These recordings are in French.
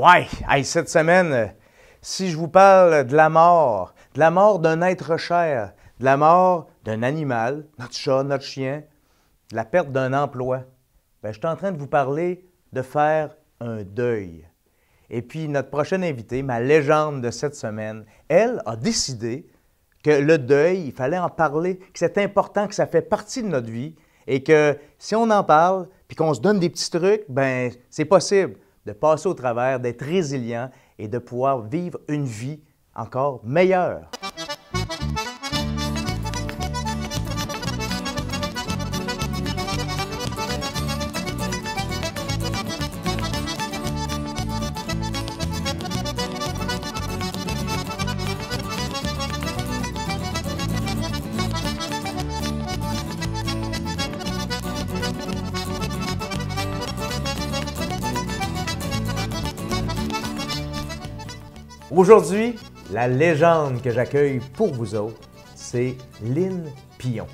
Ouais, hey, cette semaine, si je vous parle de la mort d'un être cher, de la mort d'un animal, notre chat, notre chien, de la perte d'un emploi, bien, je suis en train de vous parler de faire un deuil. Et puis, notre prochaine invitée, ma légende de cette semaine, elle a décidé que le deuil, il fallait en parler, que c'est important, que ça fait partie de notre vie et que si on en parle puis qu'on se donne des petits trucs, bien, c'est possible de passer au travers, d'être résilient et de pouvoir vivre une vie encore meilleure. Aujourd'hui, la légende que j'accueille pour vous autres, c'est Lynn Pillon.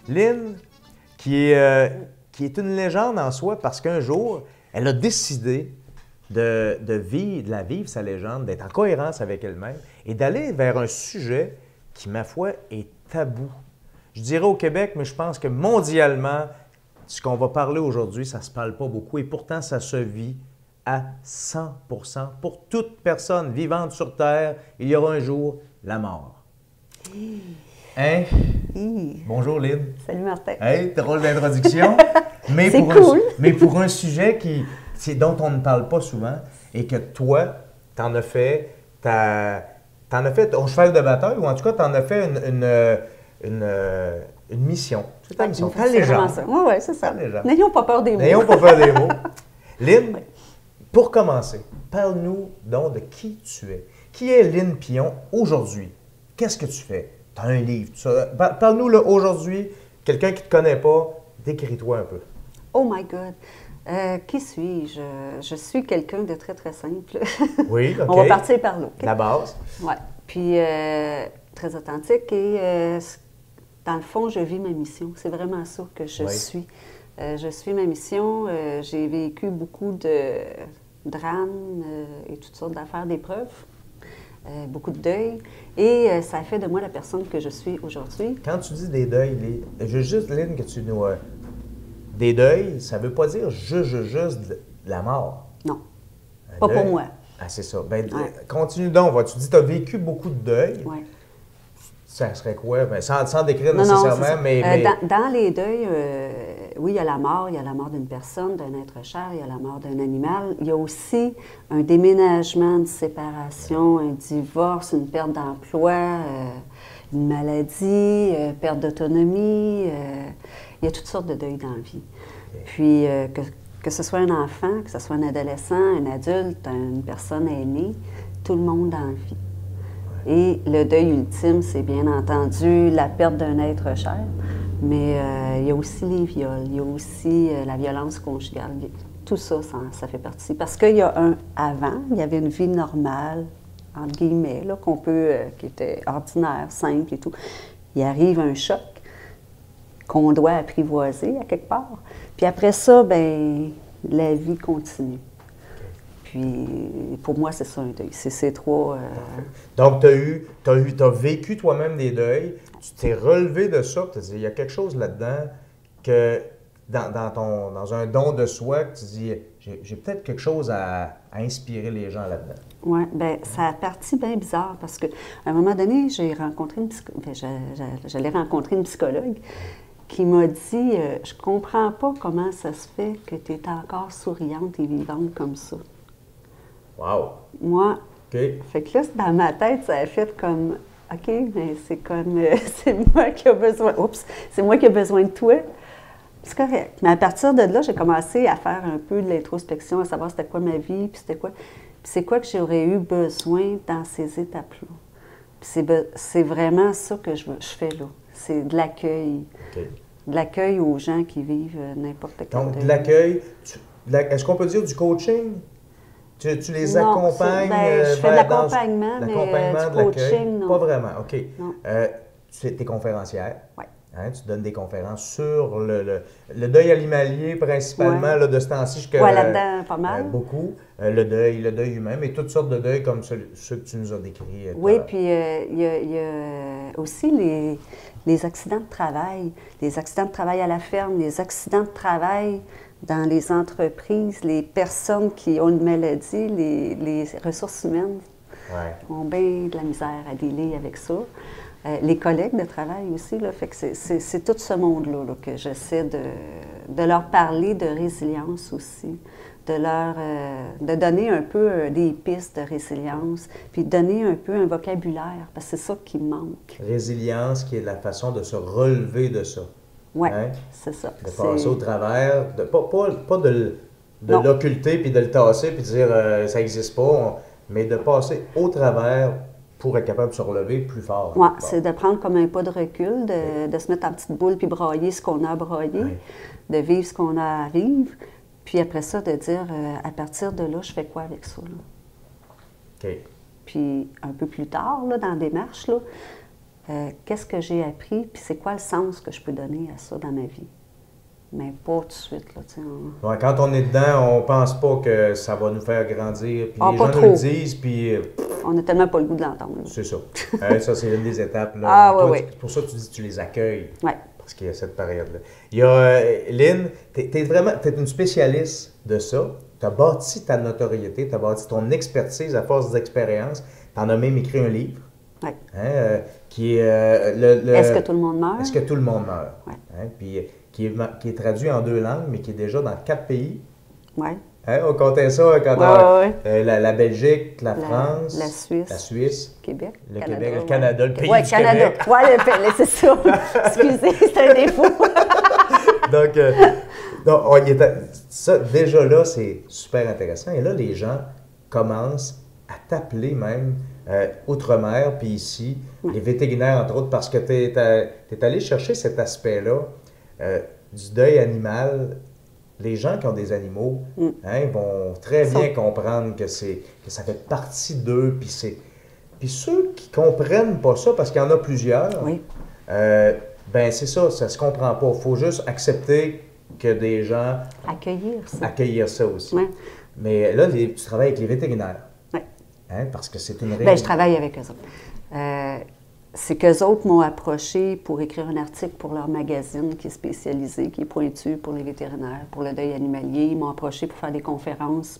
Lynn, qui est une légende en soi parce qu'un jour, elle a décidé de la vivre, sa légende, d'être en cohérence avec elle-même et d'aller vers un sujet qui, ma foi, est tabou. Je dirais au Québec, mais je pense que mondialement, ce qu'on va parler aujourd'hui, ça ne se parle pas beaucoup et pourtant, ça se vit à 100%. Pour toute personne vivante sur Terre, il y aura un jour la mort. Hein? Bonjour Lynn. Salut Martin. Hey, drôle d'introduction. Mais c'est pour cool. Mais pour un sujet dont on ne parle pas souvent et que toi, t'en as fait ton cheval de bataille ou en tout cas, t'en as fait une mission. C'est ta mission. Ta légende. Oui, c'est ça. N'ayons pas peur des mots. N'ayons pas peur des mots. Lynn, pour commencer, parle-nous donc de qui tu es. Qui est Lynn Pillon aujourd'hui? Qu'est-ce que tu fais? Tu as un livre, tout ça. Parle-nous là, aujourd'hui, quelqu'un qui ne te connaît pas, décris-toi un peu. Oh my God! Qui suis-je? Je suis quelqu'un de très, très simple. Oui, OK. On va partir par là. Okay? La base. Oui. Puis, très authentique et dans le fond, je vis ma mission. C'est vraiment ça que je suis. Je suis ma mission. J'ai vécu beaucoup de drames et toutes sortes d'affaires, d'épreuves, beaucoup de deuil. Et ça fait de moi la personne que je suis aujourd'hui. Quand tu dis des deuils, je veux juste, Lynn, que tu nous... des deuils, ça ne veut pas dire juste de la mort. Non, Pas pour moi. Ah, c'est ça. Ben, continue donc. Tu dis que tu as vécu beaucoup de deuil. Oui. Ça serait quoi? Ben, sans décrire nécessairement, mais... Dans les deuils, oui, il y a la mort d'une personne, d'un être cher, il y a la mort d'un animal. Il y a aussi un déménagement, une séparation, un divorce, une perte d'emploi, une maladie, perte d'autonomie. Il y a toutes sortes de deuils dans la vie. Okay. Puis, que ce soit un enfant, que ce soit un adolescent, un adulte, une personne aînée, tout le monde dans la vie. Et le deuil ultime, c'est bien entendu la perte d'un être cher, mais il y a aussi les viols, il y a aussi la violence conjugale. Tout ça, ça fait partie. Parce qu'il y a un avant, il y avait une vie normale, entre guillemets, là, qui était ordinaire, simple et tout. Il arrive un choc qu'on doit apprivoiser à quelque part. Puis après ça, bien, la vie continue. Puis, pour moi, c'est ça un deuil. C'est ces trois... Donc, tu as vécu toi-même des deuils, tu t'es relevé de ça, tu as dit, il y a quelque chose là-dedans que, dans un don de soi, que tu dis, j'ai peut-être quelque chose à inspirer les gens là-dedans. Oui, bien, ça a parti bien bizarre parce qu'à un moment donné, j'ai rencontré j'allais rencontrer une psychologue qui m'a dit, je comprends pas comment ça se fait que tu es encore souriante et vivante comme ça. Wow! Moi, okay. Fait que là, dans ma tête, ça a fait comme, OK, mais c'est comme, c'est moi qui ai besoin, c'est moi qui ai besoin de toi. C'est correct. Mais à partir de là, j'ai commencé à faire un peu de l'introspection, à savoir c'était quoi ma vie, puis c'était quoi, puis c'est quoi que j'aurais eu besoin dans ces étapes-là. Puis c'est vraiment ça que je fais là. C'est de l'accueil. Okay. De l'accueil aux gens qui vivent n'importe quel. Donc, de l'accueil, est-ce qu'on peut dire du coaching? Tu les accompagnes je fais de l'accompagnement, mais du de coaching, non. Pas vraiment, OK. Non. Tu es conférencière. Oui. Hein, tu donnes des conférences sur le deuil animalier, principalement, là, de ce temps-ci. Là-dedans, pas mal. Beaucoup. Le deuil humain, mais toutes sortes de deuils comme ceux que tu nous as décrits. Oui, puis il y a aussi les accidents de travail. Les accidents de travail à la ferme, les accidents de travail dans les entreprises, les personnes qui ont une maladie, les ressources humaines ont bien de la misère à dealer avec ça. Les collègues de travail aussi, là, fait que c'est tout ce monde-là là, que j'essaie de leur parler de résilience aussi, de donner un peu des pistes de résilience, puis donner un peu un vocabulaire, parce que c'est ça qui me manque. Résilience, qui est la façon de se relever de ça. Oui, hein? C'est ça. De passer au travers, pas de l'occulter, puis de le tasser, puis de dire ça n'existe pas, mais de passer au travers pour être capable de se relever plus fort. Oui, c'est de prendre comme un pas de recul, de se mettre en petite boule puis brailler ce qu'on a à brailler, de vivre ce qu'on a à vivre, puis après ça, de dire à partir de là, je fais quoi avec ça? Là? OK. Puis un peu plus tard, là, dans la démarche, là, qu'est-ce que j'ai appris, puis c'est quoi le sens que je peux donner à ça dans ma vie? Mais pas tout de suite. Là, ouais, quand on est dedans, on pense pas que ça va nous faire grandir. Puis les gens trop. nous le disent, puis... on n'a tellement pas le goût de l'entendre. C'est ça. Ça, c'est une des étapes. Là. Toi, oui. C'est pour ça que tu dis que tu les accueilles. Oui. Parce qu'il y a cette période-là. Il y a, Lynn, tu es une spécialiste de ça. Tu as bâti ta notoriété, tu as bâti ton expertise à force d'expérience. Tu en as même écrit un livre. Oui. Hein, qui est... Est-ce que tout le monde meurt? Est-ce que tout le monde meurt? Oui. Hein, puis qui est traduit en 2 langues, mais qui est déjà dans 4 pays. Oui. Hein, on comptait ça quand la Belgique, la France, la Suisse, Québec, le Canada, Québec, le Canada, le pays du Canada. Québec. Oui, c'est ça. Excusez, c'est un défaut. Donc, ça, déjà là, c'est super intéressant. Et là, les gens commencent à t'appeler même outre-mer, puis ici, les vétérinaires, entre autres, parce que tu es allé chercher cet aspect-là du deuil animal. Les gens qui ont des animaux vont très bien comprendre que ça fait partie d'eux. Puis ceux qui ne comprennent pas ça, parce qu'il y en a plusieurs, ben c'est ça se comprend pas. Il faut juste accepter que des gens... Accueillir ça aussi. Ouais. Mais là, tu travailles avec les vétérinaires. Oui. Hein, parce que c'est une règle... Bien, je travaille avec eux autres. C'est qu'eux autres m'ont approché pour écrire un article pour leur magazine qui est spécialisé, qui est pointu pour les vétérinaires, pour le deuil animalier. Ils m'ont approché pour faire des conférences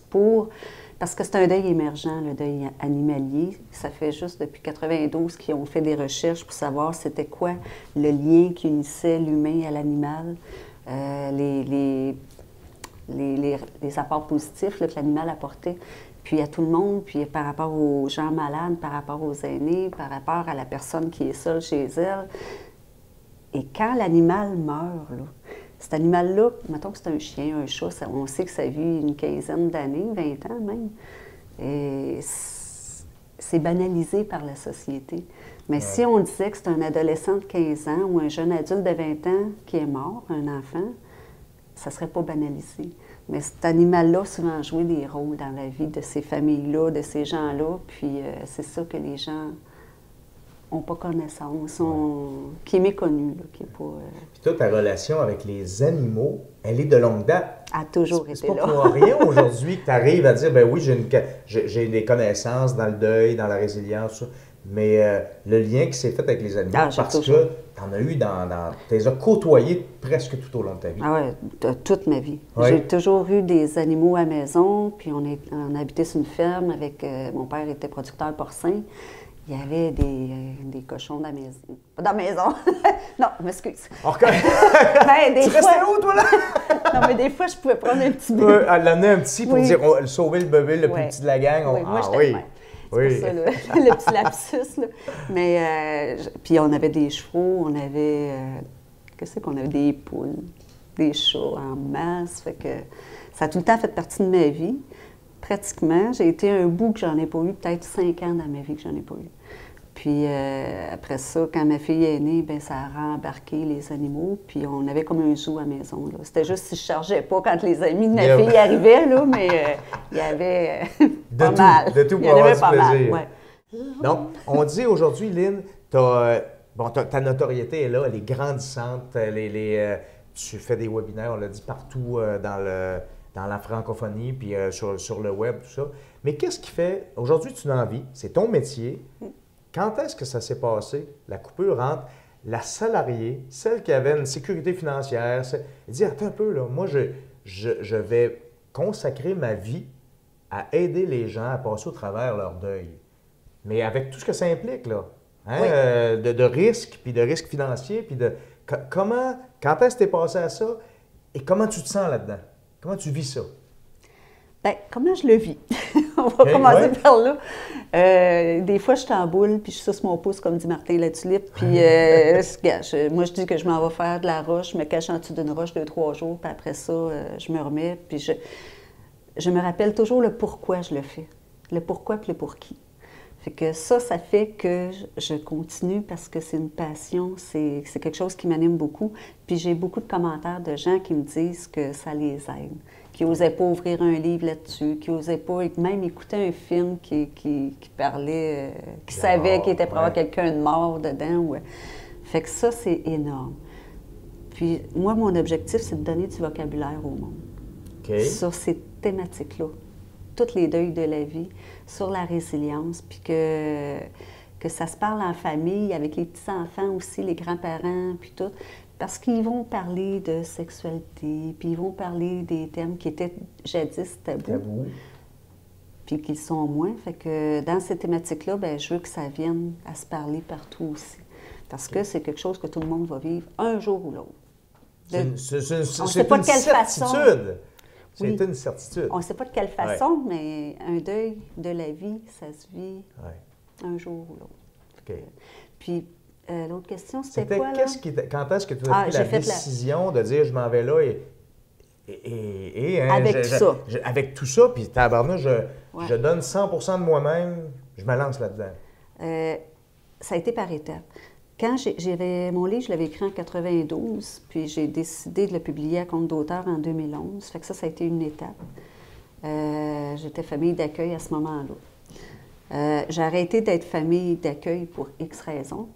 parce que c'est un deuil émergent, le deuil animalier. Ça fait juste depuis 1992 qu'ils ont fait des recherches pour savoir c'était quoi le lien qui unissait l'humain à l'animal, les apports positifs là, que l'animal apportait. Puis à tout le monde, puis par rapport aux gens malades, par rapport aux aînés, par rapport à la personne qui est seule chez elle. Et quand l'animal meurt, là, cet animal-là, mettons que c'est un chien, un chat, on sait que ça vit une quinzaine d'années, 20 ans même. Et c'est banalisé par la société. Mais si on disait que c'est un adolescent de 15 ans ou un jeune adulte de 20 ans qui est mort, un enfant, ça ne serait pas banalisé. Mais cet animal-là a souvent joué des rôles dans la vie de ces familles-là, de ces gens-là, puis c'est ça que les gens n'ont pas connaissance, qui est méconnu, là, qui est pas... Puis toi, ta relation avec les animaux, elle est de longue date. A toujours été là. C'est pas pour rien aujourd'hui que tu arrives à dire, ben oui, j'ai des connaissances dans le deuil, dans la résilience, ça. Mais le lien qui s'est fait avec les animaux, parce que tu en as eu tu les as côtoyés presque tout au long de ta vie. Ah oui, toute ma vie. Ouais. J'ai toujours eu des animaux à la maison, puis on habitait sur une ferme avec... mon père était producteur porcin. Il y avait des cochons dans la maison. Pas dans la maison. Non, je m'excuse. OK. Tu restais où, toi, là? Non, mais des fois, je pouvais prendre un petit bébé. L'amener un petit pour dire, sauver le bébé le plus petit de la gang. Oui, moi, j'étais le C'est pour ça, le petit lapsus. Là. Mais, puis on avait des chevaux, on avait... qu'est-ce qu'on avait? Des poules, des chats en masse. Fait que ça a tout le temps fait partie de ma vie. Pratiquement, j'ai été un bout que j'en ai pas eu, peut-être 5 ans dans ma vie que j'en ai pas eu. Puis après ça, quand ma fille est née, bien, ça a rembarqué les animaux, puis on avait comme un zoo à la maison. C'était juste si je ne chargeais pas quand les amis de ma fille arrivaient, là, mais il y avait pas mal. De tout pour avoir du plaisir. Ouais. Donc, on dit aujourd'hui, Lynn, tu as Bon, ta notoriété est là, elle est grandissante. Tu fais des webinaires, on l'a dit, partout dans la francophonie, puis sur le web, tout ça. Mais qu'est-ce qui fait... Aujourd'hui, tu en vis, c'est ton métier. Quand est-ce que ça s'est passé, la coupure entre la salariée, celle qui avait une sécurité financière, elle dit, attends un peu, là, moi, je vais consacrer ma vie à aider les gens à passer au travers leur deuil. Mais avec tout ce que ça implique, là, hein, Oui. de risques, puis de risques financiers, puis quand est-ce que tu es passé à ça et comment tu te sens là-dedans? Comment tu vis ça? Bien, comment je le vis? On va commencer par là. Des fois, je t'emboule, puis je suce mon pouce, comme dit Martin Latulippe. Puis, moi, je dis que je m'en vais faire de la roche, je me cache en dessous d'une roche 2-3 jours, puis après ça, je me remets. Puis, je me rappelle toujours le pourquoi je le fais. Le pourquoi puis le pour qui. Fait que ça fait que je continue parce que c'est une passion, c'est quelque chose qui m'anime beaucoup. Puis j'ai beaucoup de commentaires de gens qui me disent que ça les aide, qui n'osaient pas ouvrir un livre là-dessus, qui n'osaient pas même écouter un film qui parlait, qui savait qu'il était pour avoir quelqu'un de mort dedans. Ouais. Fait que ça, c'est énorme. Puis moi, mon objectif, c'est de donner du vocabulaire au monde. Sur ces thématiques-là. Tous les deuils de la vie, sur la résilience, puis que ça se parle en famille, avec les petits-enfants aussi, les grands-parents, puis tout, parce qu'ils vont parler de sexualité, puis ils vont parler des thèmes qui étaient jadis tabous, puis qu'ils sont moins. Fait que dans ces thématiques-là, bien, je veux que ça vienne à se parler partout aussi, parce que c'est quelque chose que tout le monde va vivre un jour ou l'autre. On ne sait pas de quelle façon. C'est une certitude. On ne sait pas de quelle façon, mais un deuil de la vie, ça se vit un jour ou l'autre. Puis, l'autre question, c'était quoi, là? Quand est-ce que tu as pris la décision de dire « je m'en vais là » avec tout ça. Avec tout ça, puis tabarnouche, je donne 100% de moi-même, je me lance là-dedans. Ça a été par étapes. Quand j'avais mon livre, je l'avais écrit en 92, puis j'ai décidé de le publier à compte d'auteur en 2011. Fait que ça a été une étape. J'étais famille d'accueil à ce moment-là. J'ai arrêté d'être famille d'accueil pour X raisons.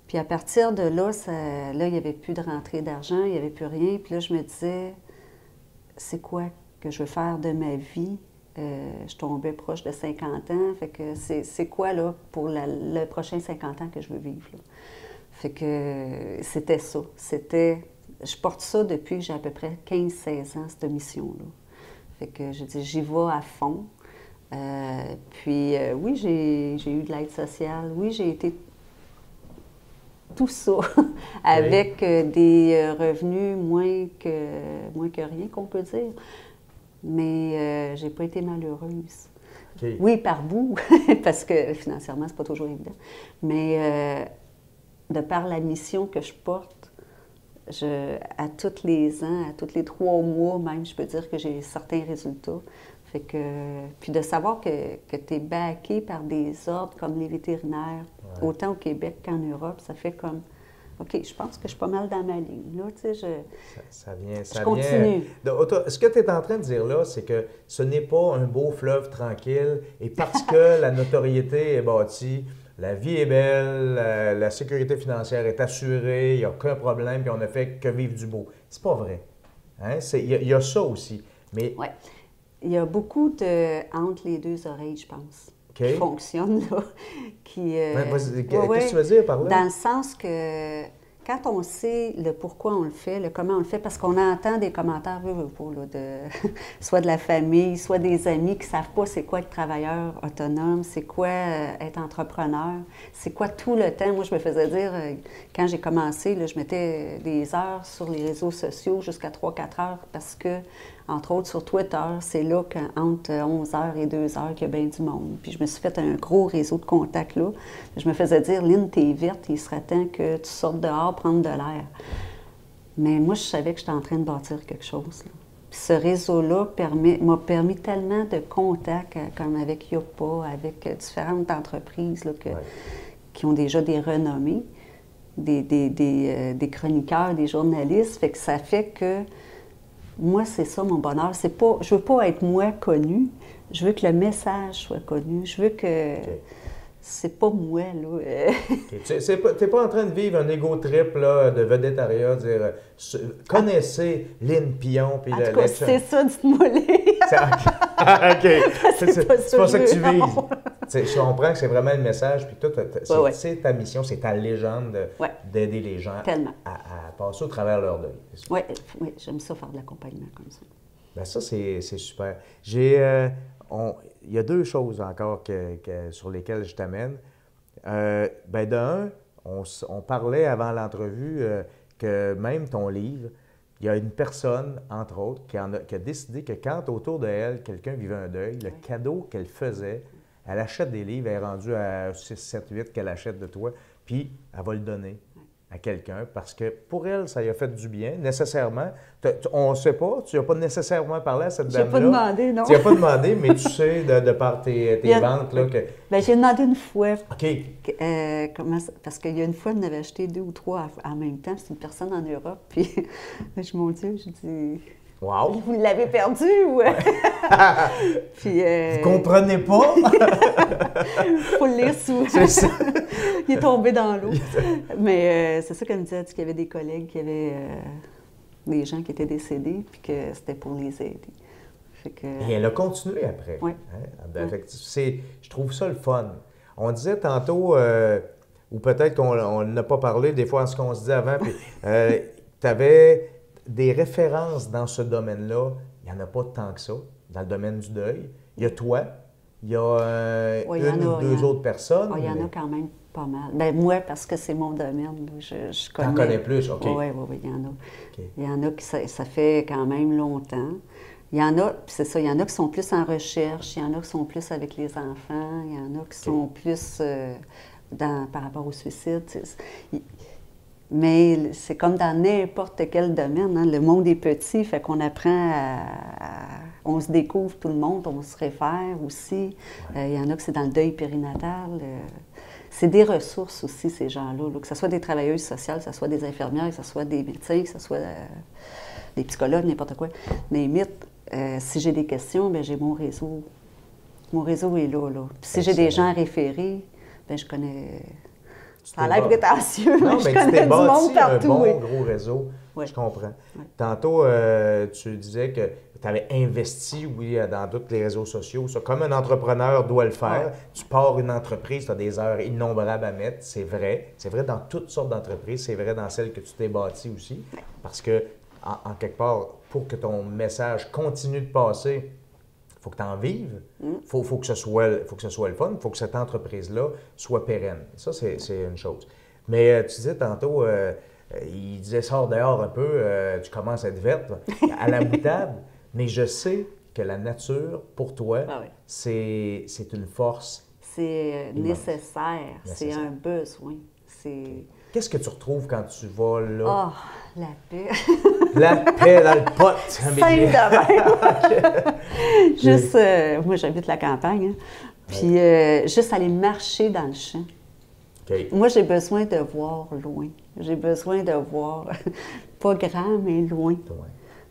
Puis à partir de là, là, il n'y avait plus de rentrée d'argent, il n'y avait plus rien. Puis là, je me disais, c'est quoi que je veux faire de ma vie? Je tombais proche de 50 ans. Fait que c'est quoi, là, pour le prochain 50 ans que je veux vivre, là? Fait que c'était ça. Je porte ça depuis que j'ai à peu près 15-16 ans, cette mission-là. Fait que je dis, j'y vais à fond. Puis oui, j'ai eu de l'aide sociale. Oui, j'ai été tout ça avec des revenus moins que rien, qu'on peut dire. Mais j'ai pas été malheureuse. Oui, par bout, parce que financièrement, c'est pas toujours évident. Mais de par la mission que je porte, à tous les ans, à tous les 3 mois même, je peux dire que j'ai certains résultats. Fait que, puis de savoir que tu es backé par des ordres comme les vétérinaires, autant au Québec qu'en Europe, ça fait comme... OK, je pense que je suis pas mal dans ma ligne. Là, tu sais, je continue. Ce que tu es en train de dire là, c'est que ce n'est pas un beau fleuve tranquille et parce que la notoriété est bâtie, la vie est belle, la sécurité financière est assurée, il n'y a aucun problème, puis on ne fait que vivre du beau. C'est pas vrai. Hein? Il y a ça aussi. Mais... Oui. Il y a beaucoup de entre les deux oreilles, je pense, qui fonctionnent, là. Qu'est-ce que tu veux dire par là? Dans le sens que quand on sait le pourquoi on le fait, le comment on le fait, parce qu'on entend des commentaires, soit de la famille, soit des amis qui ne savent pas c'est quoi être travailleur autonome, c'est quoi être entrepreneur, c'est quoi tout le temps. Moi, je me faisais dire, quand j'ai commencé, là, je mettais des heures sur les réseaux sociaux jusqu'à 3-4 heures parce que, entre autres, sur Twitter, c'est là qu'entre 11h et 2h qu'il y a bien du monde. Puis je me suis fait un gros réseau de contacts là. Je me faisais dire, Lynn, t'es verte, il serait temps que tu sortes dehors, prendre de l'air. Mais moi, je savais que j'étais en train de bâtir quelque chose, là. Puis ce réseau-là m'a permis tellement de contacts, comme avec Yopa, avec différentes entreprises là, qui ont déjà des renommées, des chroniqueurs, des journalistes. Fait que ça fait que moi, c'est ça mon bonheur. Je ne veux pas être moi connue. Je veux que le message soit connu. Je veux que c'est pas moi, là. Okay. Tu n'es pas en train de vivre un ego trip là, de vedettariat, dire connaissez Lynn Pion. Puis en tout cas, c'est ça, dites-moi les. OK. C'est pas ça que tu veux, vises. Je comprends que c'est vraiment le message. Puis toi, c'est ta mission, c'est ta légende d'aider les gens à passer au travers leur deuil. Oui, j'aime ça faire de l'accompagnement comme ça. Bien, ça, c'est super. Il y a deux choses encore sur lesquelles je t'amène. Ben d'un, on parlait avant l'entrevue que même ton livre, il y a une personne, entre autres, qui a décidé que quand autour de elle, quelqu'un vivait un deuil, le cadeau qu'elle faisait, elle achète des livres, elle est rendue à 6, 7, 8 qu'elle achète de toi, puis elle va le donner à quelqu'un parce que pour elle, ça lui a fait du bien, nécessairement. On ne sait pas, tu n'as pas nécessairement parlé à cette dame-là. Je n'ai pas demandé, non. Tu n'as pas demandé, mais tu sais, de par tes ventes, là, que... Bien, j'ai demandé une fois. OK. Parce qu'il y a une fois, elle m'avait acheté 2 ou 3 en même temps. C'est une personne en Europe. Puis, mon Dieu, je dis... Wow! Vous l'avez perdu ou... Puis, vous comprenez pas? Il faut le lire souvent. C'est ça. Il est tombé dans l'eau. Mais c'est ça qu'elle me disait, qu'il y avait des collègues qui avaient des gens qui étaient décédés, puis que c'était pour les aider. Et elle a continué après. Oui. Hein? Je trouve ça le fun. On disait tantôt, ou peut-être qu'on n'a pas parlé des fois en ce qu'on se dit avant, puis tu avais des références dans ce domaine-là. Il n'y en a pas tant que ça, dans le domaine du deuil. Il y a toi, il y a une ou deux autres personnes. Il y en a quand même pas mal. Bien, moi, parce que c'est mon domaine, je connais. T'en connais plus, OK. Oui, il y en a. Okay. Il y en a qui ça fait quand même longtemps. Il y en a, puis c'est ça, il y en a qui sont plus en recherche, il y en a qui sont plus avec les enfants, il y en a qui sont plus par rapport au suicide. Mais c'est comme dans n'importe quel domaine. Hein? Le monde est petit, fait qu'on apprend on se découvre tout le monde, on se réfère aussi. Il y en a que c'est dans le deuil périnatal. C'est des ressources aussi, ces gens-là. Que ce soit des travailleuses sociales, que ce soit des infirmières, que ce soit des médecins, que ce soit des psychologues, n'importe quoi. Mais si j'ai des questions, bien, j'ai mon réseau. Mon réseau est là. Puis si j'ai des gens à référer, bien, je connais... Ça a l'air prétentieux, mais je connais du monde partout. Un bon gros réseau, je comprends. Ouais. Tantôt, tu disais que tu avais investi, dans tous les réseaux sociaux. Ça, comme un entrepreneur doit le faire. Ouais. Tu pars une entreprise, tu as des heures innombrables à mettre, c'est vrai. C'est vrai dans toutes sortes d'entreprises, c'est vrai dans celle que tu t'es bâtie aussi. Ouais. Parce que, en quelque part, pour que ton message continue de passer, il faut que tu en vives, faut que ce soit le fun, il faut que cette entreprise-là soit pérenne. Ça, c'est une chose. Mais tu disais tantôt, il disait « sors dehors un peu, tu commences à être verte à la boutade », mais je sais que la nature, pour toi, c'est une force. C'est nécessaire, c'est un besoin. Qu'est-ce que tu retrouves quand tu vas là? Ah, la paix. La paix dans le pot. Simple de même. Juste, moi j'habite la campagne, hein, puis juste aller marcher dans le champ. Okay. Moi j'ai besoin de voir loin. J'ai besoin de voir, pas grand, mais loin.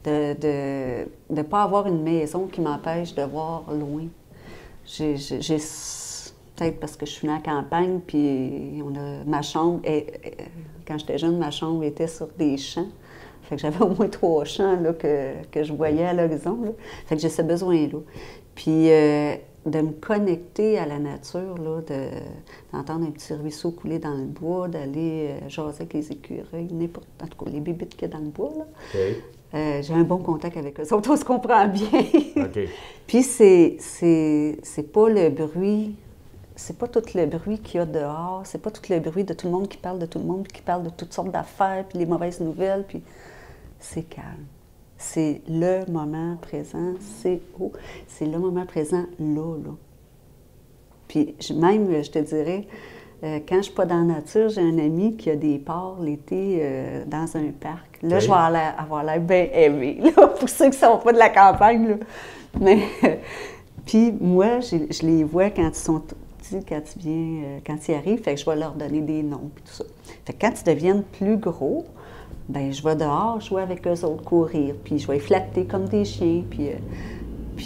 De ne pas avoir une maison qui m'empêche de voir loin. J'ai peut-être parce que je suis née à la campagne, puis ma chambre, quand j'étais jeune, ma chambre était sur des champs. Fait que j'avais au moins 3 champs là, que je voyais à l'horizon. Fait que j'ai ce besoin-là. Puis de me connecter à la nature, d'entendre un petit ruisseau couler dans le bois, d'aller jaser avec les écureuils, en tout cas les bébites qu'il y a dans le bois. Là. Okay. J'ai un bon contact avec eux autres, on se comprend bien. Okay. Puis c'est pas le bruit... C'est pas tout le bruit qu'il y a dehors, c'est pas tout le bruit de tout le monde qui parle de tout le monde, qui parle de toutes sortes d'affaires, puis les mauvaises nouvelles, puis c'est calme. C'est le moment présent, c'est le moment présent là. Puis même, je te dirais, quand je suis pas dans la nature, j'ai un ami qui a des porcs l'été dans un parc. Là, je vais avoir l'air bien aimée, là, pour ceux qui sont pas de la campagne, là. Mais, puis moi, je les vois quand ils sont... quand ils arrivent, fait que je vais leur donner des noms et tout ça. Fait que quand ils deviennent plus gros, ben je vais dehors jouer avec eux autres, courir, puis je vais les flatter comme des chiens. Puis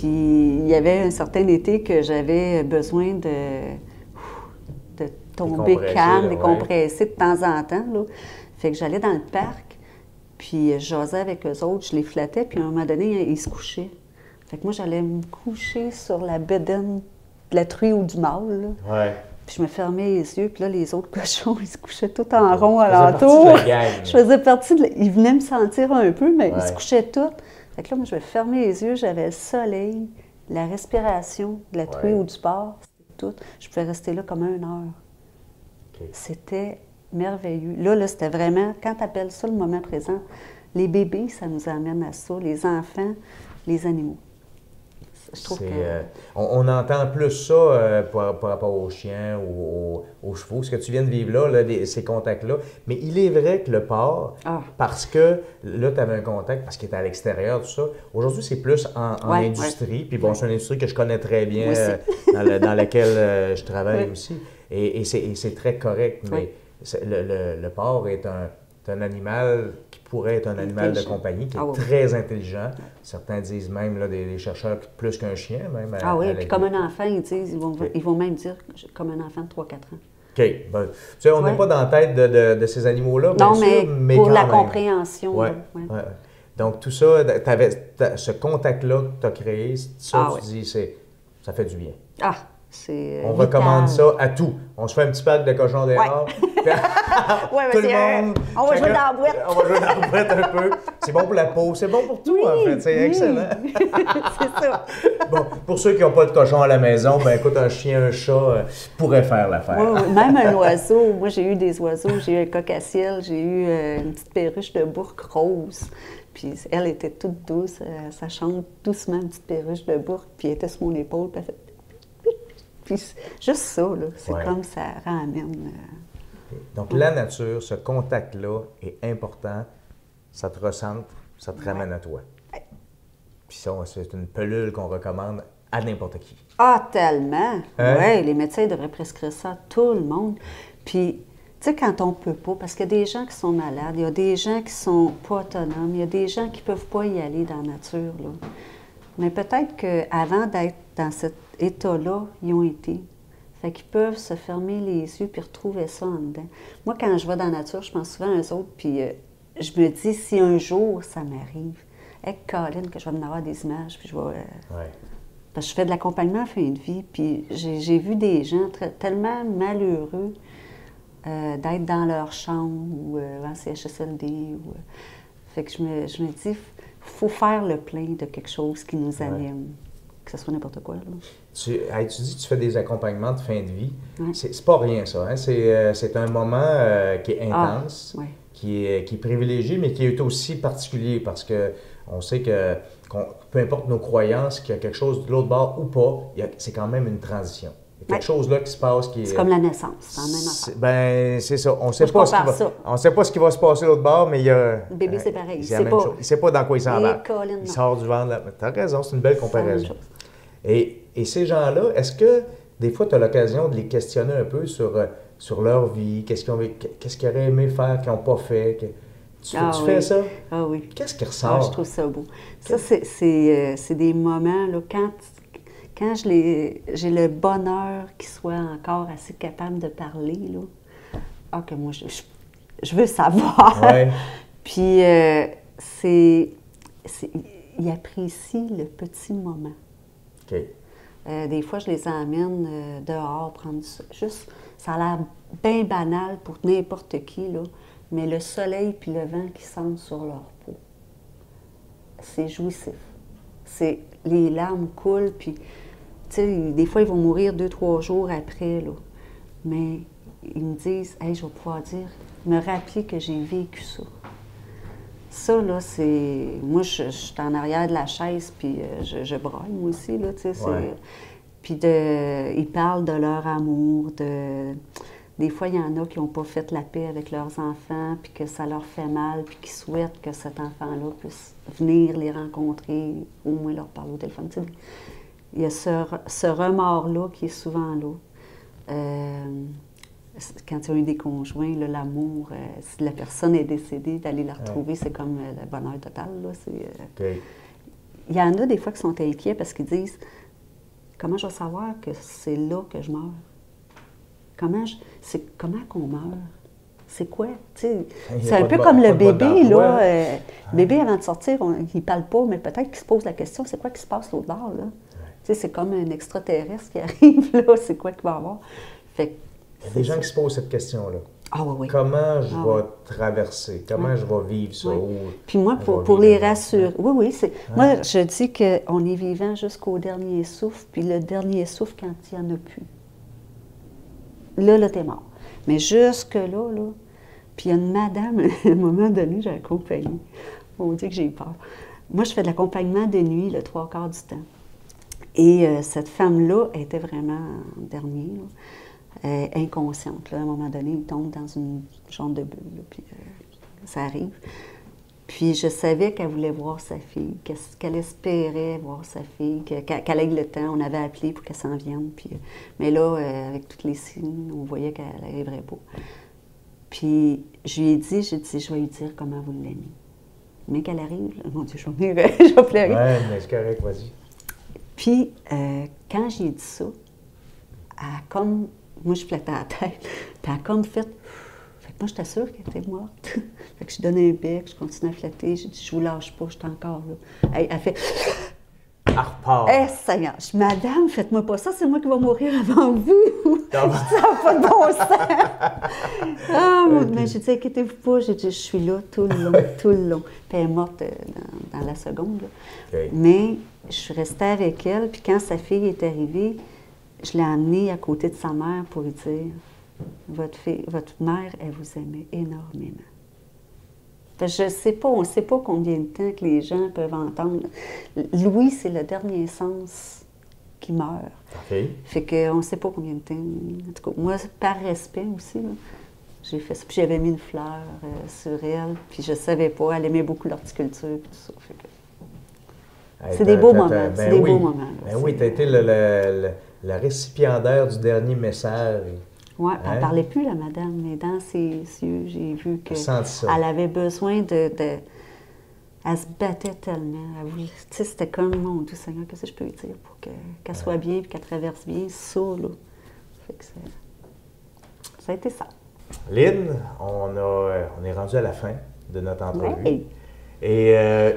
il y avait un certain été que j'avais besoin tomber Décompresser, calme, là, décompresser de temps en temps. Là. Fait que j'allais dans le parc, puis je jasais avec eux autres, je les flattais, puis à un moment donné, ils se couchaient. Fait que moi, j'allais me coucher sur la bedaine de la truie ou du mâle. Là. Ouais. Puis je me fermais les yeux, puis là, les autres cochons, ils se couchaient tout en rond Tu faisais alentour. partie de la gang. Je faisais partie de... Ils venaient me sentir un peu, mais Ouais. ils se couchaient tous. Fait que là, moi, je me fermais les yeux, j'avais le soleil, la respiration de la truie Ouais. ou du porc, c'était tout. Je pouvais rester là comme 1 heure. OK. C'était merveilleux. Là, c'était vraiment, quand tu appelles ça le moment présent, les bébés, ça nous amène à ça, les enfants, les animaux. Je trouve que... on entend plus ça par rapport aux chiens ou aux chevaux, ce que tu viens de vivre là, ces contacts-là. Mais il est vrai que le porc, parce que là, tu avais un contact, parce qu'il était à l'extérieur, tout ça. Aujourd'hui, c'est plus en industrie. Puis bon, c'est une industrie que je connais très bien, dans laquelle je travaille aussi. Et c'est très correct. Mais le porc est un animal qui pourrait être un animal de compagnie, qui est très intelligent. Certains disent même, là, des chercheurs, plus qu'un chien, même. Puis comme un enfant, ils disent, ils vont même dire comme un enfant de 3-4 ans. OK. Ben, tu sais, on n'est pas dans la tête de ces animaux-là, bien sûr, mais pour quand la même. compréhension. Ouais. Donc, tout ça, ce contact-là que tu as créé, ça, tu dis, ça fait du bien. On recommande ça à tout. On se fait un petit pack de cochons dehors. Tout le monde. On va jouer dans la boîte. On va jouer dans la boîte un peu. C'est bon pour la peau, c'est bon pour tout, en fait. C'est excellent. C'est ça. Bon, pour ceux qui n'ont pas de cochon à la maison, ben écoute, un chien, un chat pourrait faire l'affaire. Même un oiseau. Moi, j'ai eu des oiseaux. J'ai eu un coq-à-ciel. J'ai eu une petite perruche de bourque rose. Puis elle était toute douce. Ça chante doucement, une petite perruche de bourque. Puis elle était sur mon épaule. Puis elle fait... Puis juste ça, là, c'est comme ça ramène. Donc, la nature, ce contact-là est important. Ça te recentre, ça te ramène à toi. Puis ça, c'est une pelule qu'on recommande à n'importe qui. Tellement! Oui, les médecins devraient prescrire ça à tout le monde. Puis, tu sais, quand on ne peut pas, parce qu'il y a des gens qui sont malades, il y a des gens qui sont pas autonomes, il y a des gens qui ne peuvent pas y aller dans la nature, là. Mais peut-être qu'avant d'être dans cet état-là, ils ont été. Fait qu'ils peuvent se fermer les yeux puis retrouver ça en dedans. Moi, quand je vais dans la nature, je pense souvent à eux autres, puis je me dis, si un jour ça m'arrive, avec Colin, que je vais en avoir des images, puis je vais... Parce que je fais de l'accompagnement en fin de vie, puis j'ai vu des gens tellement malheureux d'être dans leur chambre ou en CHSLD. Fait que je me dis, il faut faire le plein de quelque chose qui nous anime. Que ce soit n'importe quoi. Là. Tu dis que tu fais des accompagnements de fin de vie. C'est pas rien, ça. Hein? C'est un moment qui est intense, qui est privilégié, mais qui est aussi particulier parce qu'on sait que peu importe nos croyances, qu'il y a quelque chose de l'autre bord ou pas, c'est quand même une transition. Il y a quelque chose là qui se passe qui est... C'est comme la naissance, c'est la même affaire. Ben, c'est ça. On ne sait pas ce qui va se passer l'autre bord, mais il y a... Le bébé, c'est pareil. Il ne sait pas dans quoi il s'embarque. Il sort du ventre. Tu as raison, c'est une belle comparaison. Et ces gens-là, est-ce que des fois, tu as l'occasion de les questionner un peu sur leur vie, qu'est-ce qu'ils auraient aimé faire, qu'ils n'ont pas fait? Tu fais ça? Ah oui. Qu'est-ce qui ressort? Je trouve ça beau. Ça, c'est des moments, là, quand j'ai le bonheur qu'ils soient encore assez capables de parler, là, que moi, je veux savoir. Puis, ils apprécient le petit moment. Des fois, je les emmène dehors prendre ça. Juste, ça a l'air bien banal pour n'importe qui, là, mais le soleil puis le vent qui sentent sur leur peau, c'est jouissif. Les larmes coulent, puis, tu sais, des fois, ils vont mourir 2-3 jours après, là. Mais ils me disent, hey, je vais pouvoir me rappeler que j'ai vécu ça. Ça, là, c'est... Moi, je suis en arrière de la chaise, puis je braille, moi aussi, là, tu sais. Puis ils parlent de leur amour, Des fois, il y en a qui n'ont pas fait la paix avec leurs enfants, puis que ça leur fait mal, puis qui souhaitent que cet enfant-là puisse venir les rencontrer, au moins leur parler au téléphone. Tu sais, il y a ce remords-là qui est souvent là. Quand il y a eu des conjoints, l'amour, si la personne est décédée, d'aller la retrouver, c'est comme le bonheur total. Là, Il y en a des fois qui sont inquiets parce qu'ils disent « Comment je vais savoir que c'est là que je meurs? » comment qu'on meurt? C'est quoi? C'est a un pas peu de comme pas le de mode bébé, d'emploi. là. Le bébé, avant de sortir, il ne parle pas, mais peut-être qu'il se pose la question, c'est quoi qui se passe l'autre bord, là? C'est comme un extraterrestre qui arrive, là, c'est quoi qu'il va avoir? Fait que Il y a des gens qui se posent cette question-là. Ah oui, oui. Comment je Ah vais oui. traverser? Comment je vais vivre ça? Oui. Ou Puis moi, je pour vais les vivre rassurer, oui, moi, je dis qu'on est vivant jusqu'au dernier souffle, puis le dernier souffle quand il n'y en a plus. Là, t'es mort. Mais jusque-là, là, puis il y a une madame, à un moment donné, j'ai accompagné. On dit que j'ai peur. Moi, je fais de l'accompagnement de nuit, le 3/4 du temps. Et cette femme-là était vraiment en dernier, là, inconsciente. Là. À un moment donné, il tombe dans une genre de bulle, là, puis ça arrive. Puis je savais qu'elle voulait voir sa fille, qu'elle espérait voir sa fille, qu'elle ait le temps. On avait appelé pour qu'elle s'en vienne. Puis, mais là, avec tous les signes, on voyait qu'elle n'arriverait pas. Puis je lui ai dit, je vais lui dire comment vous l'aimez. Mais qu'elle arrive, là, mon Dieu, je vais pleurer. Ouais, mais c'est correct, vas-y. Puis, quand j'ai dit ça, elle a comme, moi je flattais la tête, puis elle a comme fait que moi j'étais sûre qu'elle était morte. Fait que je donnais un bec, je continue à flatter, j'ai dit, je vous lâche pas, je suis encore là. Elle fait, Elle repart. Seigneur, je dis, madame, faites-moi pas ça, c'est moi qui vais mourir avant vous. Ça n'a pas de bon sens. Ah, mais j'ai dit, inquiétez-vous pas, j'ai dit, je suis là tout le long, tout le long. Puis elle est morte dans la seconde. Là. Okay. Mais je suis restée avec elle, puis quand sa fille est arrivée, je l'ai amenée à côté de sa mère pour lui dire, votre mère, elle vous aimait énormément. Parce que je sais pas, on ne sait pas combien de temps que les gens peuvent entendre. Louis, c'est le dernier sens qui meurt. OK. Fait qu'on ne sait pas combien de temps. En tout cas, moi, par respect aussi, là, j'ai fait ça. Puis j'avais mis une fleur sur elle, puis je savais pas, elle aimait beaucoup l'horticulture et tout ça. Fait que... c'est des beaux moments, c'est des beaux moments. Ben oui, tu as été le récipiendaire du dernier message. Oui, elle ne parlait plus, la madame, mais dans ses yeux, j'ai vu qu'elle avait besoin de... Elle se battait tellement. Tu sais, c'était comme, mon Dieu Seigneur, qu'est-ce que je peux lui dire pour qu'elle soit bien et qu'elle traverse bien ça, là. Fait que ça a été ça. Lynn, on est rendu à la fin de notre entrevue. Ouais. Et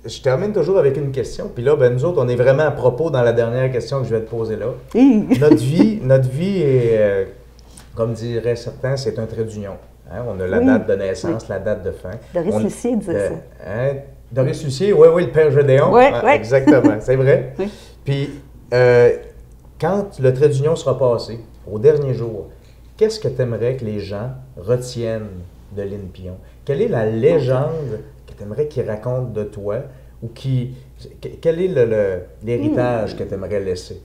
je termine toujours avec une question. Puis là, ben, nous autres, on est vraiment à propos dans la dernière question que je vais te poser là. Notre vie est, comme diraient certains, c'est un trait d'union. Hein? On a la date de naissance, la date de fin. Doris Lucier disait ça. Hein? Doris Lucier, oui, le père Gédéon. Oui. Exactement, c'est vrai. Oui. Puis, quand le trait d'union sera passé, au dernier jour, qu'est-ce que tu aimerais que les gens retiennent de Lynn Pillon? Quelle est la légende que tu aimerais qu'ils racontent de toi ou quel est l'héritage que tu aimerais laisser?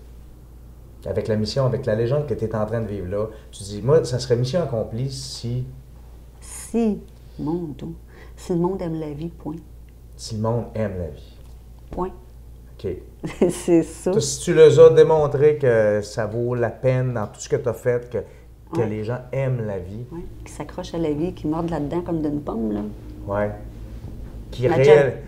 Avec la mission, avec la légende que tu es en train de vivre là, tu dis, moi, ça serait mission accomplie si... Si le monde aime la vie, point. Si le monde aime la vie. Point. OK. C'est ça. Toi, si tu leur as démontré que ça vaut la peine dans tout ce que tu as fait, que les gens aiment la vie. Oui, qui s'accrochent à la vie, qui mordent là-dedans comme d'une pomme, là. Oui.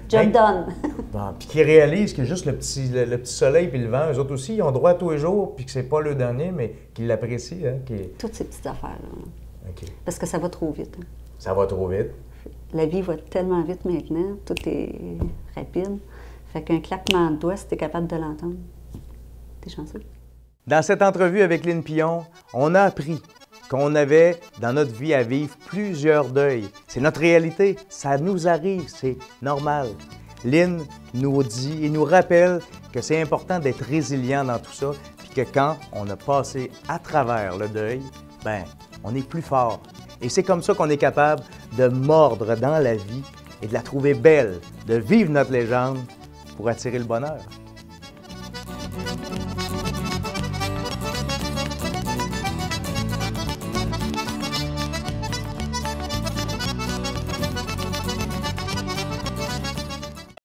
Job done. Bon, puis qui réalisent que juste le petit soleil puis le vent, eux autres aussi, ils ont droit à tous les jours, puis que c'est pas le dernier, mais qu'ils l'apprécient. Hein, Toutes ces petites affaires-là. OK. Parce que ça va trop vite. Hein. Ça va trop vite. La vie va tellement vite maintenant, tout est rapide. Fait qu'un claquement de doigts, si t'es capable de l'entendre, t'es chanceux. Dans cette entrevue avec Lynn Pillon, on a appris qu'on avait dans notre vie à vivre plusieurs deuils. C'est notre réalité, ça nous arrive, c'est normal. Lynn nous dit et nous rappelle que c'est important d'être résilient dans tout ça, puis que quand on a passé à travers le deuil, ben, on est plus fort. Et c'est comme ça qu'on est capable de mordre dans la vie et de la trouver belle, de vivre notre légende pour attirer le bonheur.